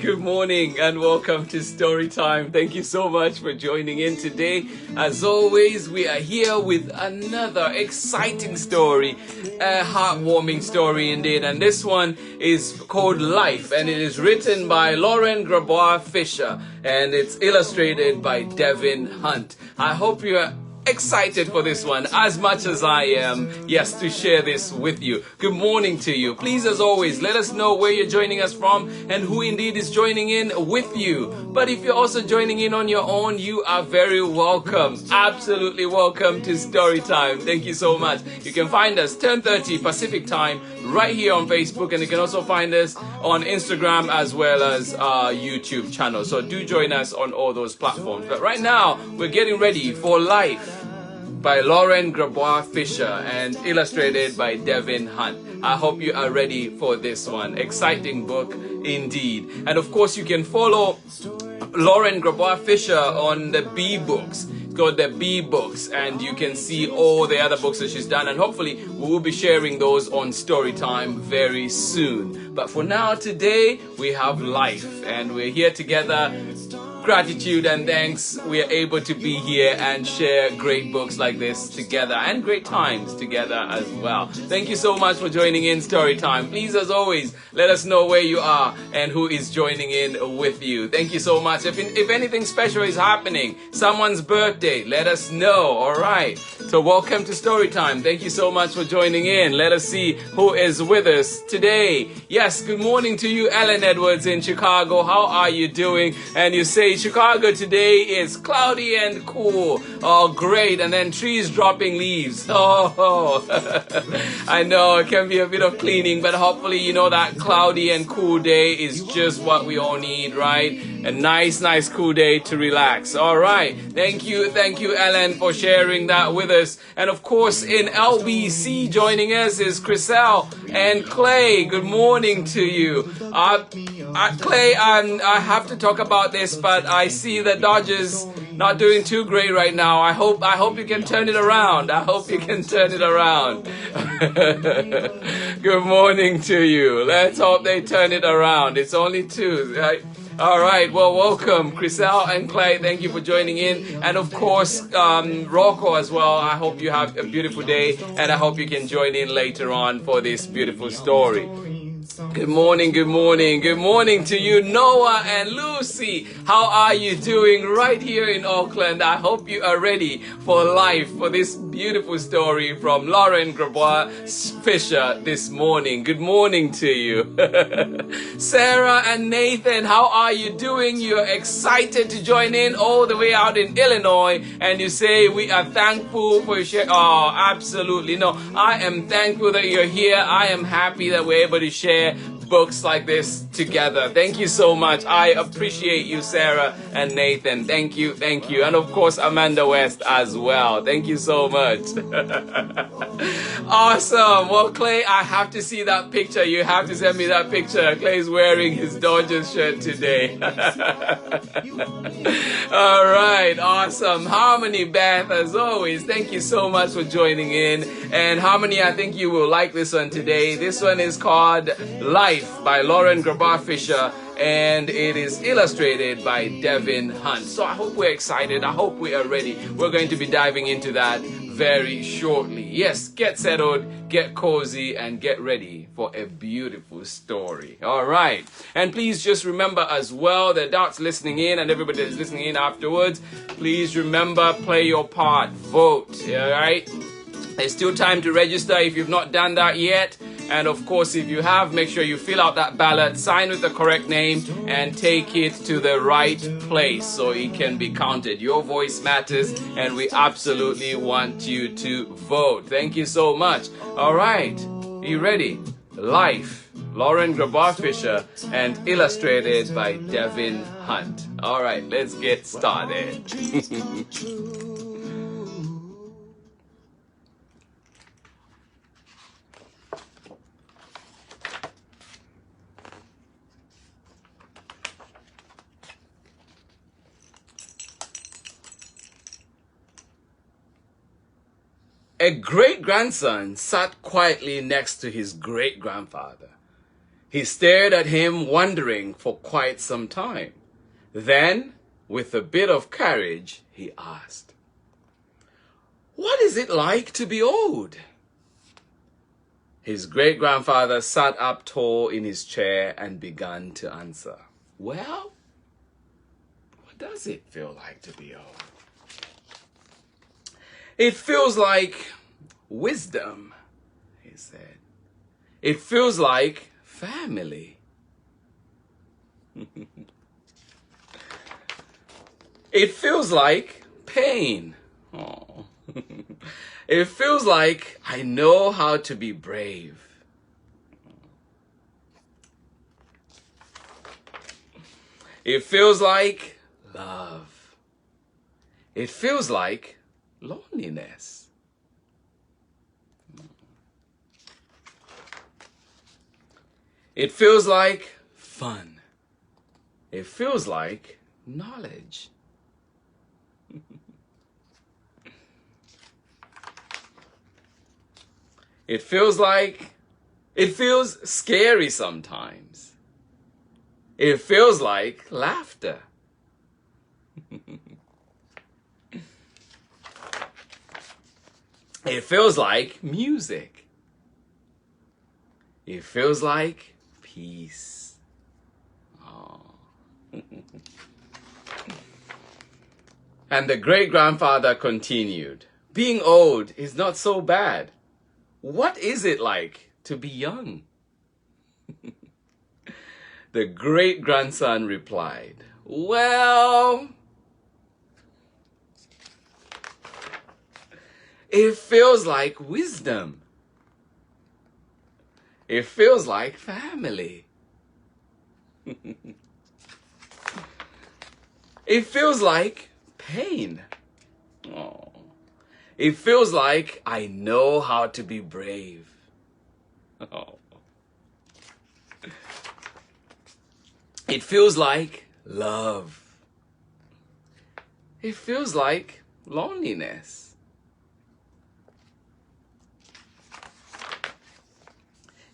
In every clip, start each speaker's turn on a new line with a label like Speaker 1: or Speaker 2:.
Speaker 1: good morning, and welcome to Story Time. Thank you so much for joining in today. As always, we are here with another exciting story, a heartwarming story indeed. And this one is called Life, and it is written by Grabois Fischer, and it's illustrated by Devin Hunt. I hope you are excited for this one as much as I am, yes, to share this with you. Good morning to you. Please, as always, let us know where you're joining us from and who indeed is joining in with you. But if you're also joining in on your own, you are very welcome. Absolutely welcome to Story Time. Thank you so much. You can find us 10:30 Pacific Time right here on Facebook, and you can also find us on Instagram as well as our YouTube channel. So do join us on all those platforms. But right now, we're getting ready for Life by Grabois Fischer and illustrated by Devin Hunt. I hope you are ready for this one. Exciting book indeed. And of course, you can follow Grabois Fischer on the B Books. It's called the B Books, and you can see all the other books that she's done, and hopefully we will be sharing those on Storytime very soon. But for now, today we have Life, and we're here together. Gratitude and thanks, we are able to be here and share great books like this together and great times together as well. Thank you so much for joining in Storytime. Please, as always, let us know where you are and who is joining in with you. Thank you so much. If anything special is happening, someone's birthday, let us know. All right. So welcome to Storytime. Thank you so much for joining in. Let us see who is with us today. Yes, good morning to you, Ellen Edwards in Chicago. How are you doing? And you say Chicago today is cloudy and cool. Oh, great. And then trees dropping leaves. Oh. I know it can be a bit of cleaning, but hopefully, you know, that cloudy and cool day is just what we all need, right? A nice cool day to relax. All right. Thank you, Ellen, for sharing that with us. And of course, in LBC joining us is Chriselle and Clay. Good morning to you. Clay, I have to talk about this, but I see the Dodgers not doing too great right now. I hope you can turn it around. Good morning to you. Let's hope they turn it around. It's only 2, right? All right, well, welcome, Chriselle and Clay. Thank you for joining in. And of course, Rocco as well. I hope you have a beautiful day, and I hope you can join in later on for this beautiful story. Good morning to you, Noah and Lucy. How are you doing right here in Auckland? I hope you are ready for Life, for this beautiful story from Grabois Fischer this morning. Good morning to you. Sarah and Nathan, how are you doing? You're excited to join in all the way out in Illinois, and you say we are thankful for your share. Oh, absolutely. No, I am thankful that you're here. I am happy that we're able to share books like this together. Thank you so much. I appreciate you, Sarah and Nathan. Thank you. And of course, Amanda West as well. Thank you so much. Awesome. Well, Clay, I have to see that picture. You have to send me that picture. Clay's wearing his Dodgers shirt today. All right. Awesome. Harmony, Beth, as always, thank you so much for joining in. And Harmony, I think you will like this one today. This one is called Life by Grabois Fischer, and it is illustrated by Devin Hunt. So I hope we're excited. I hope we are ready. We're going to be diving into that very shortly. Yes, get settled, get cozy, and get ready for a beautiful story. All right. And please just remember as well, the adults listening in and everybody that's listening in afterwards, please remember, play your part, vote. All right. There's still time to register if you've not done that yet. And of course, if you have, make sure you fill out that ballot, sign with the correct name, and take it to the right place so it can be counted. Your voice matters, and we absolutely want you to vote. Thank you so much. All right. Are you ready? Life, Grabois Fischer, and illustrated by Devin Hunt. All right, let's get started. A great-grandson sat quietly next to his great-grandfather. He stared at him, wondering for quite some time. Then, with a bit of courage, he asked, "What is it like to be old?" His great-grandfather sat up tall in his chair and began to answer. "Well, what does it feel like to be old? It feels like wisdom," he said. "It feels like family. It feels like pain. Oh. It feels like I know how to be brave. It feels like love. It feels like loneliness. It feels like fun. It feels like knowledge. It feels scary sometimes. It feels like laughter. It feels like music. It feels like peace." Oh. And the great-grandfather continued, "Being old is not so bad. What is it like to be young?" The great-grandson replied, "Well, it feels like wisdom. It feels like family. It feels like pain. Oh. It feels like I know how to be brave. Oh. It feels like love. It feels like loneliness.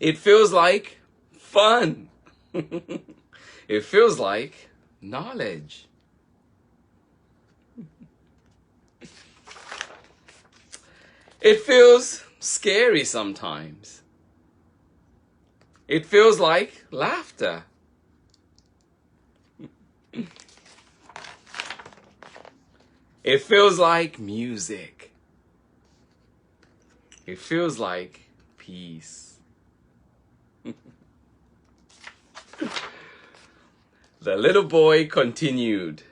Speaker 1: It feels like fun. It feels like knowledge. It feels scary sometimes. It feels like laughter. It feels like music. It feels like peace." The little boy continued,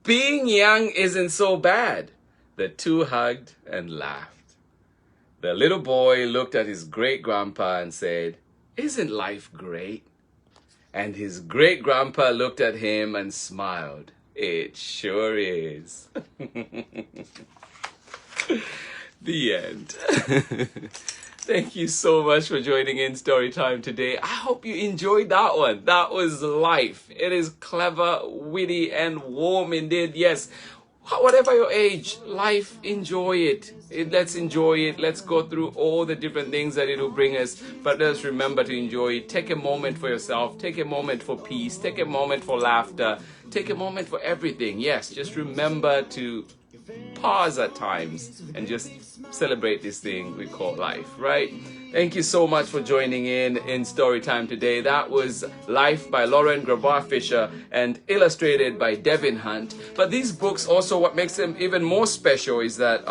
Speaker 1: "Being young isn't so bad." The two hugged and laughed. The little boy looked at his great-grandpa and said, "Isn't life great?" And his great-grandpa looked at him and smiled. "It sure is." The end. Thank you so much for joining in Storytime today. I hope you enjoyed that one. That was life. It is clever, witty, and warm indeed. Yes, whatever your age, life, enjoy it. Let's enjoy it. Let's go through all the different things that it will bring us. But let's remember to enjoy it. Take a moment for yourself. Take a moment for peace. Take a moment for laughter. Take a moment for everything. Yes, just remember to pause at times and just celebrate this thing we call life, right? Thank you so much for joining in Storytime today. That was Life by Lauren Grabois Fischer and illustrated by Devin Hunt. But these books also, what makes them even more special is that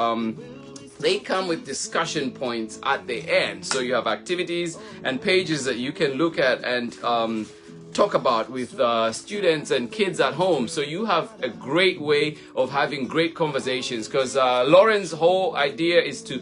Speaker 1: they come with discussion points at the end. So you have activities and pages that you can look at and talk about with students and kids at home. So you have a great way of having great conversations, because Lauren's whole idea is to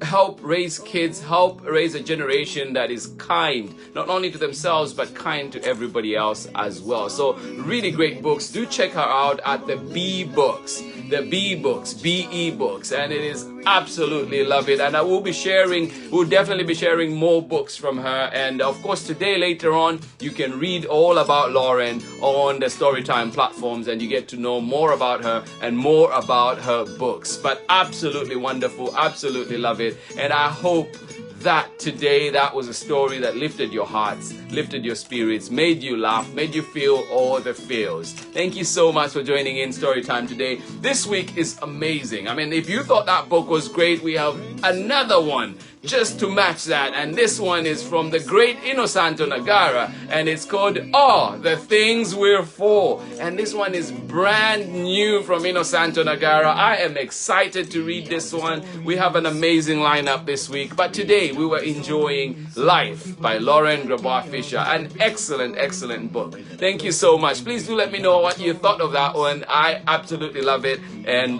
Speaker 1: help raise kids, help raise a generation that is kind, not only to themselves, but kind to everybody else as well. So really great books. Do check her out at the B Books, BE Books, and it is absolutely love it. And I will be sharing, we'll definitely be sharing more books from her. And of course, today, later on, you can read all about Lauren on the Storytime platforms, and you get to know more about her and more about her books. But absolutely wonderful, absolutely love it. And I hope that today that was a story that lifted your hearts, lifted your spirits, made you laugh, made you feel all the feels. Thank you so much for joining in Storytime today. This week is amazing. I mean, if you thought that book was great, we have another one just to match that, and this one is from the great Innocento Nagara, and it's called Oh, the Things We're For, and this one is brand new from Innocento Nagara. I am excited to read this one. We have an amazing lineup this week, but today we were enjoying Life by Grabois Fischer, an excellent book. Thank you so much. Please do let me know what you thought of that one. I absolutely love it, and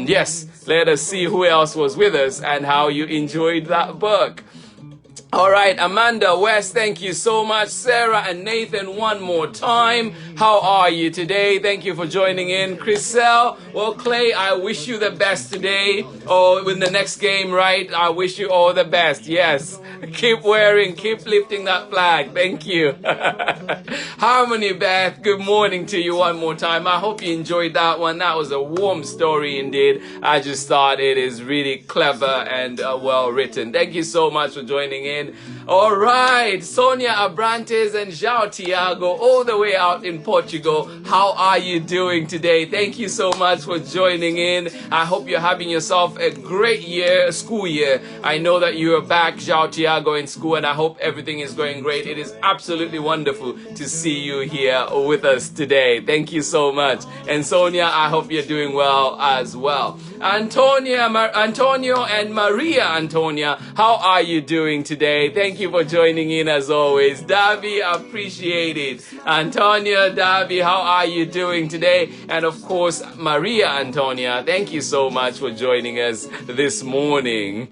Speaker 1: yes, let us see who else was with us and how you enjoyed that book. All right, Amanda West, thank you so much. Sarah and Nathan, one more time. How are you today? Thank you for joining in. Chriselle, well, Clay, I wish you the best today. Oh, in the next game, right? I wish you all the best. Yes. Keep lifting that flag. Thank you. Harmony Beth, good morning to you one more time. I hope you enjoyed that one. That was a warm story indeed. I just thought it is really clever and well written. Thank you so much for joining in. All right, Sonia Abrantes and João Tiago, all the way out in Portugal. How are you doing today? Thank you so much for joining in. I hope you're having yourself a great school year. I know that you are back, João Tiago, in school, and I hope everything is going great. It is absolutely wonderful to see you here with us today. Thank you so much. And Sonia, I hope you're doing well as well. Antonio and Maria Antonia, how are you doing today? Thank you for joining in as always. Davi, appreciate it. Antonia, Davi, how are you doing today? And of course, Maria Antonia, thank you so much for joining us this morning.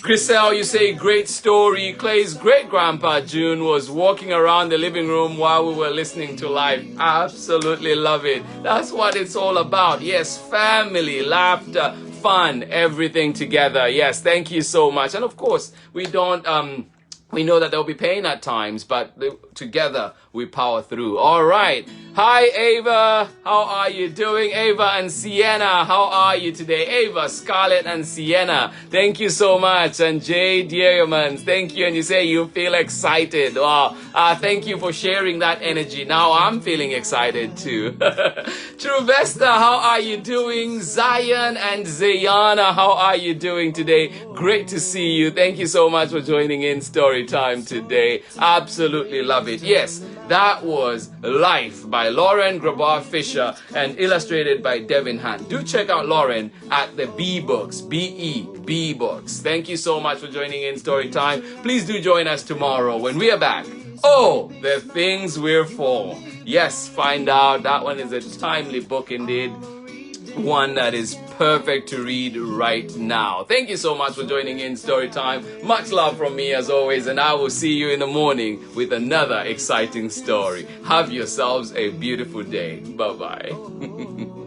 Speaker 1: Chriselle, you say great story. Clay's great-grandpa June was walking around the living room while we were listening to live. Absolutely love it. That's what it's all about. Yes, family, laughter, fun, everything together. Yes, thank you so much. And of course, we know that there'll be pain at times, but together we power through. All right. Hi, Ava. How are you doing? Ava and Sienna, how are you today? Ava, Scarlett, and Sienna, thank you so much. And Jay Diamond, thank you. And you say you feel excited. Wow. Thank you for sharing that energy. Now I'm feeling excited too. True Vesta, how are you doing? Zion and Zayana, how are you doing today? Great to see you. Thank you so much for joining in Storytime today. Absolutely love it. Yes, that was Life by Grabois Fischer and illustrated by Devin. Do check out Lauren at the B Books, B Books. Thank you so much for joining in Storytime. Please do join us tomorrow when we are back. Oh, the things we're for. Yes, find out. That one is a timely book indeed. One that is perfect to read right now. Thank you so much for joining in Storytime. Much love from me as always, and I will see you in the morning with another exciting story. Have yourselves a beautiful day. Bye-bye.